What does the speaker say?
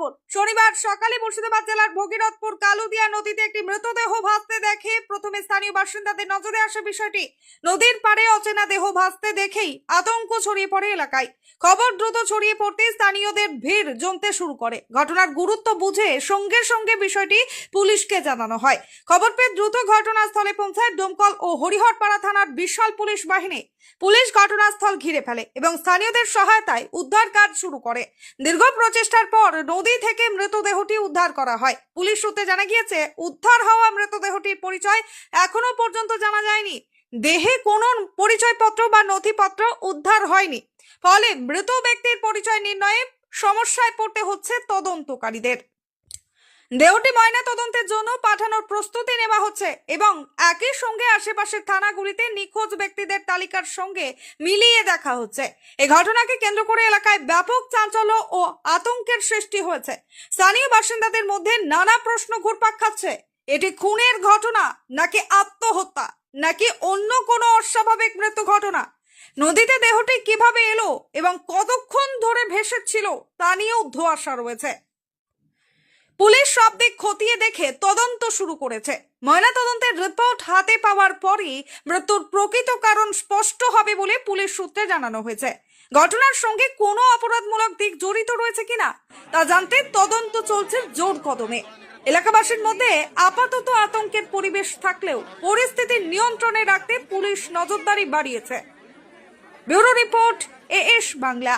খবর। শনিবার সকালে মুর্শিদাবাদ জেলার ভগীরথপুর কালুদিয়া নদীতে একটি মৃতদেহ ভাসতে দেখে প্রথমে স্থানীয় বাসিন্দাদের নজরে আসে বিষয়টি। নদীর পাড়ে অচেনা দেহ ভাসতে দেখেই আতঙ্ক ছড়িয়ে পড়ে এলাকায়। খবর দ্রুত ছড়িয়ে পড়তে স্থানীয়দের ভিড় জমতে শুরু করে। ঘটনার গুরুত্ব বুঝে সঙ্গে সঙ্গে বিষয়টি পুলিশকে জানানো হয়। খবর পেয়ে দ্রুত ঘটনাস্থলে পৌঁছায় দমকল ও হরিহরপাড়া থানার বিশাল পুলিশ বাহিনী। পুলিশ ঘটনাস্থল ঘিরে ফেলে এবং স্থানীয়দের সহায়তায় উদ্ধার কাজ শুরু করে। দীর্ঘ প্রচেষ্টার পর নদী থেকে মৃতদেহটি উদ্ধার করা হয়। পুলিশ সূত্রে জানা গিয়েছে, উদ্ধার হওয়া মৃতদেহটির পরিচয় এখনো পর্যন্ত জানা যায়নি। দেহে কোনো পরিচয়পত্র বা নথিপত্র উদ্ধার হয়নি, ফলে মৃত ব্যক্তির পরিচয় নির্ণয়ে সমস্যায় পড়তে হচ্ছে তদন্তকারীদের। দেহটি ময়না তদন্তের জন্য পাঠানোর প্রস্তুতি নেওয়া হচ্ছে এবং একই সঙ্গে আশেপাশের থানাগুলিতে নিখোঁজ ব্যক্তিদের তালিকার সঙ্গে মিলিয়ে দেখা হচ্ছে। এই ঘটনাকে কেন্দ্র করে এলাকায় ব্যাপক চাঞ্চল্য ও আতঙ্কের সৃষ্টি হয়েছে। স্থানীয় বাসিন্দাদের মধ্যে নানা প্রশ্ন ঘুরপাক খাচ্ছে। এটি খুনের ঘটনা নাকি আত্মহত্যা, নাকি অন্য কোনো অস্বাভাবিক মৃত্যু ঘটনা? নদীতে দেহটি কিভাবে এলো এবং কতক্ষণ ধরে ভেসেছিল তা নিয়েও ধোঁয়াশা রয়েছে। পুলিশ সব দিক খতিয়ে দেখে তদন্ত শুরু করেছে। ময়নাতদন্তের রিপোর্ট হাতে পাওয়ার পরই মৃত্যুর প্রকৃত কারণ স্পষ্ট হবে বলে পুলিশ সূত্রে জানানো হয়েছে। ঘটনার সঙ্গে কোনো অপরাধমূলক দিক জড়িত রয়েছে কিনা তা জানতে তদন্ত চলছে জোর কদমে। এলাকাবাসীর মধ্যে আপাতত আতঙ্কের পরিবেশ থাকলেও পরিস্থিতি নিয়ন্ত্রণে রাখতে পুলিশ নজরদারি বাড়িয়েছে। Bureau report, as Bangla.